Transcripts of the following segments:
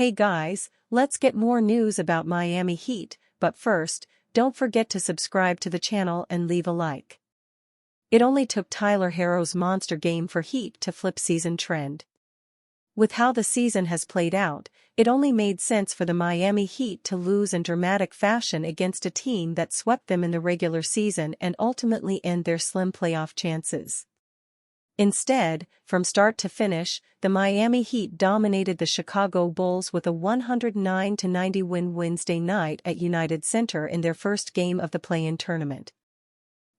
Hey guys, let's get more news about Miami Heat, but first, don't forget to subscribe to the channel and leave a like. It only took Tyler Herro's monster game for Heat to flip season trend. With how the season has played out, it only made sense for the Miami Heat to lose in dramatic fashion against a team that swept them in the regular season and ultimately end their slim playoff chances. Instead, from start to finish, the Miami Heat dominated the Chicago Bulls with a 109-90 win Wednesday night at United Center in their first game of the play-in tournament.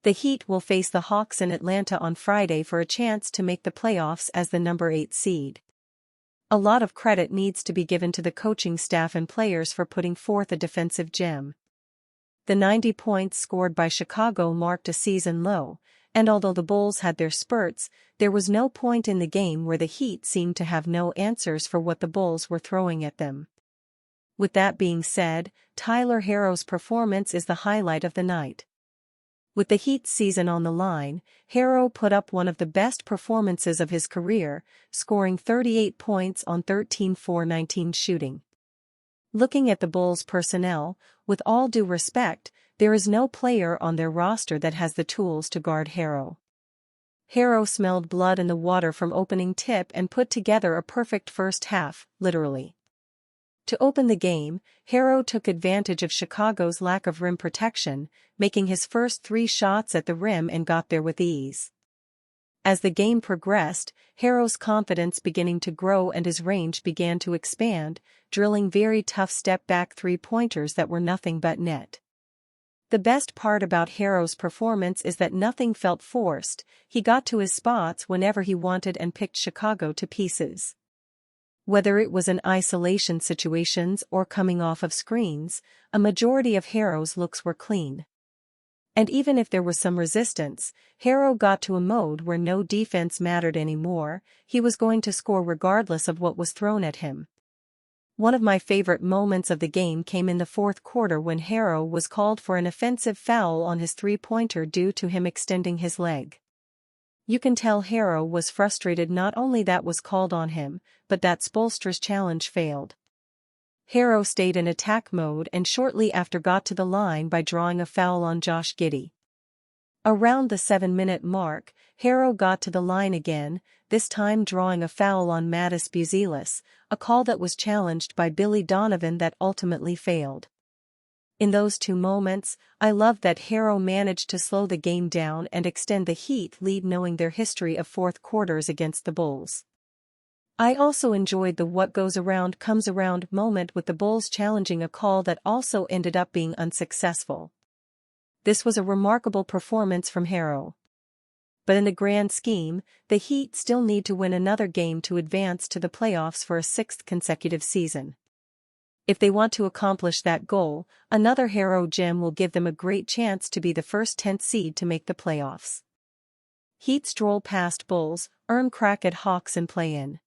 The Heat will face the Hawks in Atlanta on Friday for a chance to make the playoffs as the number 8 seed. A lot of credit needs to be given to the coaching staff and players for putting forth a defensive gem. The 90 points scored by Chicago marked a season low, and although the Bulls had their spurts, there was no point in the game where the Heat seemed to have no answers for what the Bulls were throwing at them. With that being said, Tyler Herro's performance is the highlight of the night. With the Heat's season on the line, Herro put up one of the best performances of his career, scoring 38 points on 13-for-19 shooting. Looking at the Bulls' personnel, with all due respect, there is no player on their roster that has the tools to guard Herro. Herro smelled blood in the water from opening tip and put together a perfect first half, literally. To open the game, Herro took advantage of Chicago's lack of rim protection, making his first 3 shots at the rim and got there with ease. As the game progressed, Herro's confidence beginning to grow and his range began to expand, drilling very tough step-back three-pointers that were nothing but net. The best part about Herro's performance is that nothing felt forced, he got to his spots whenever he wanted and picked Chicago to pieces. Whether it was in isolation situations or coming off of screens, a majority of Herro's looks were clean. And even if there was some resistance, Herro got to a mode where no defense mattered anymore, he was going to score regardless of what was thrown at him. One of my favorite moments of the game came in the fourth quarter when Herro was called for an offensive foul on his three-pointer due to him extending his leg. You can tell Herro was frustrated not only that was called on him, but that Spoelstra's challenge failed. Herro stayed in attack mode and shortly after got to the line by drawing a foul on Josh Giddey. Around the 7-minute mark, Herro got to the line again, this time drawing a foul on Mattis Buzelis, a call that was challenged by Billy Donovan that ultimately failed. In those 2 moments, I loved that Herro managed to slow the game down and extend the Heat lead knowing their history of fourth quarters against the Bulls. I also enjoyed the what goes around comes around moment with the Bulls challenging a call that also ended up being unsuccessful. This was a remarkable performance from Herro. But in the grand scheme, the Heat still need to win another game to advance to the playoffs for a 6th consecutive season. If they want to accomplish that goal, another Herro gem will give them a great chance to be the first 10th seed to make the playoffs. Heat stroll past Bulls, earn crack at Hawks and play-in.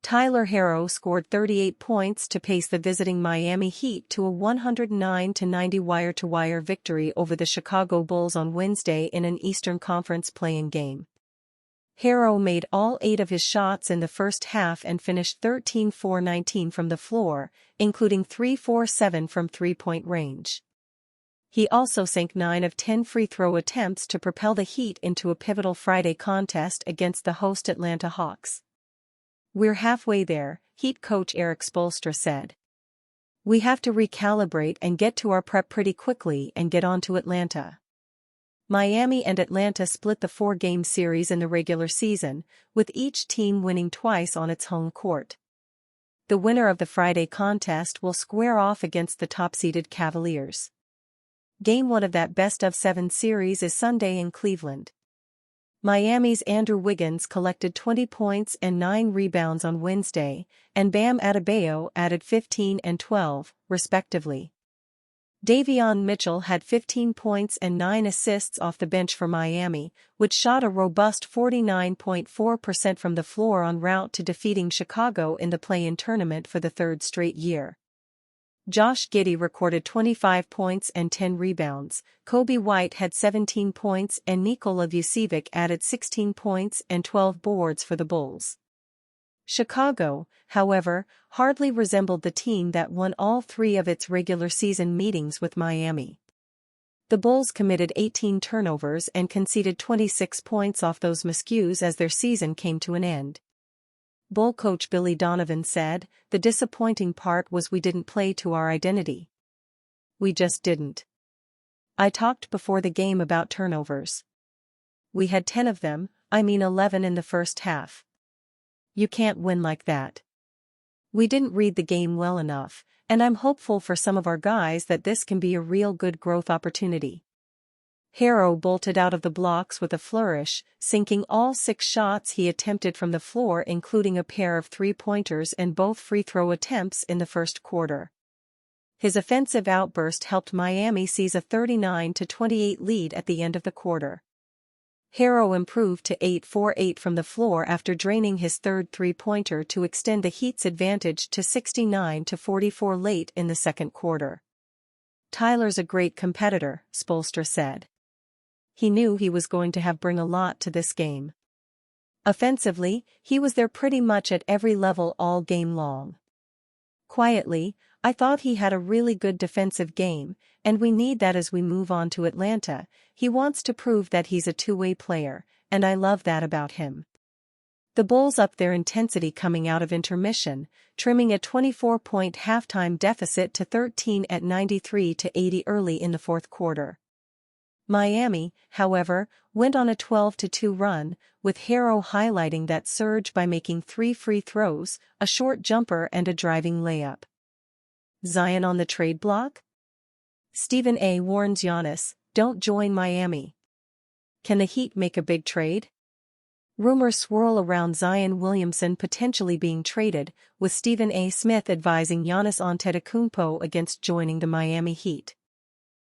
Tyler Herro scored 38 points to pace the visiting Miami Heat to a 109-90 wire-to-wire victory over the Chicago Bulls on Wednesday in an Eastern Conference play-in game. Herro made all 8 of his shots in the first half and finished 13-for-19 from the floor, including 3-for-7 from three-point range. He also sank 9 of 10 free throw attempts to propel the Heat into a pivotal Friday contest against the host Atlanta Hawks. "We're halfway there," Heat coach Erik Spoelstra said. "We have to recalibrate and get to our prep pretty quickly and get on to Atlanta." Miami and Atlanta split the 4-game series in the regular season, with each team winning twice on its home court. The winner of the Friday contest will square off against the top-seeded Cavaliers. Game 1 of that best-of-7 series is Sunday in Cleveland. Miami's Andrew Wiggins collected 20 points and 9 rebounds on Wednesday, and Bam Adebayo added 15 and 12, respectively. Davion Mitchell had 15 points and 9 assists off the bench for Miami, which shot a robust 49.4% from the floor en route to defeating Chicago in the play-in tournament for the 3rd straight year. Josh Giddey recorded 25 points and 10 rebounds, Kobe White had 17 points and Nikola Vucevic added 16 points and 12 boards for the Bulls. Chicago, however, hardly resembled the team that won all three of its regular season meetings with Miami. The Bulls committed 18 turnovers and conceded 26 points off those miscues as their season came to an end. Bull coach Billy Donovan said, "The disappointing part was we didn't play to our identity. We just didn't. I talked before the game about turnovers. We had 10 of them, 11 in the first half. You can't win like that. We didn't read the game well enough, and I'm hopeful for some of our guys that this can be a real good growth opportunity." Herro bolted out of the blocks with a flourish, sinking all 6 shots he attempted from the floor, including a pair of three-pointers and both free throw attempts in the first quarter. His offensive outburst helped Miami seize a 39-28 lead at the end of the quarter. Herro improved to 8-for-8 from the floor after draining his third three-pointer to extend the Heat's advantage to 69-44 late in the second quarter. "Tyler's a great competitor," Spoelstra said. "He knew he was going to bring a lot to this game. Offensively, he was there pretty much at every level all game long. Quietly, I thought he had a really good defensive game, and we need that as we move on to Atlanta. He wants to prove that he's a two-way player, and I love that about him." The Bulls upped their intensity coming out of intermission, trimming a 24-point halftime deficit to 13 at 93-80 early in the fourth quarter. Miami, however, went on a 12-2 run, with Herro highlighting that surge by making 3 free throws, a short jumper and a driving layup. Zion on the trade block? Stephen A. warns Giannis, "Don't join Miami." Can the Heat make a big trade? Rumors swirl around Zion Williamson potentially being traded, with Stephen A. Smith advising Giannis Antetokounmpo against joining the Miami Heat.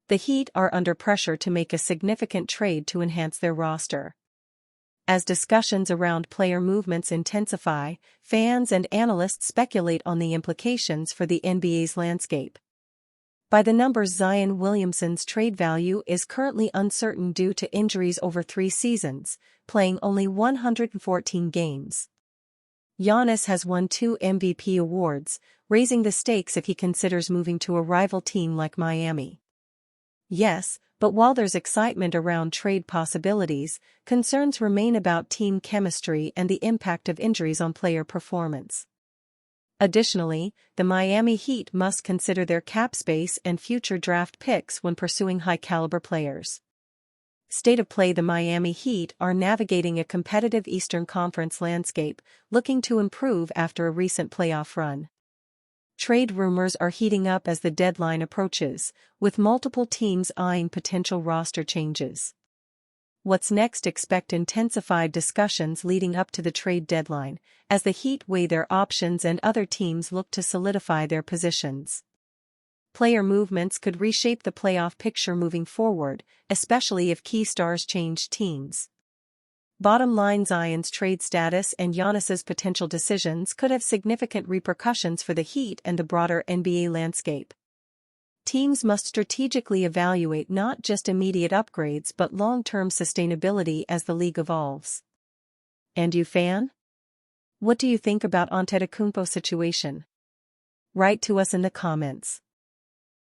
The Heat are under pressure to make a significant trade to enhance their roster. As discussions around player movements intensify, fans and analysts speculate on the implications for the NBA's landscape. By the numbers, Zion Williamson's trade value is currently uncertain due to injuries over 3 seasons, playing only 114 games. Giannis has won 2 MVP awards, raising the stakes if he considers moving to a rival team like Miami. Yes, but while there's excitement around trade possibilities, concerns remain about team chemistry and the impact of injuries on player performance. Additionally, the Miami Heat must consider their cap space and future draft picks when pursuing high-caliber players. State of play: the Miami Heat are navigating a competitive Eastern Conference landscape, looking to improve after a recent playoff run. Trade rumors are heating up as the deadline approaches, with multiple teams eyeing potential roster changes. What's next? Expect intensified discussions leading up to the trade deadline, as the Heat weigh their options and other teams look to solidify their positions. Player movements could reshape the playoff picture moving forward, especially if key stars change teams. Bottom line: Zion's trade status and Giannis's potential decisions could have significant repercussions for the Heat and the broader NBA landscape. Teams must strategically evaluate not just immediate upgrades but long-term sustainability as the league evolves. And you, fan? What do you think about Antetokounmpo's situation? Write to us in the comments.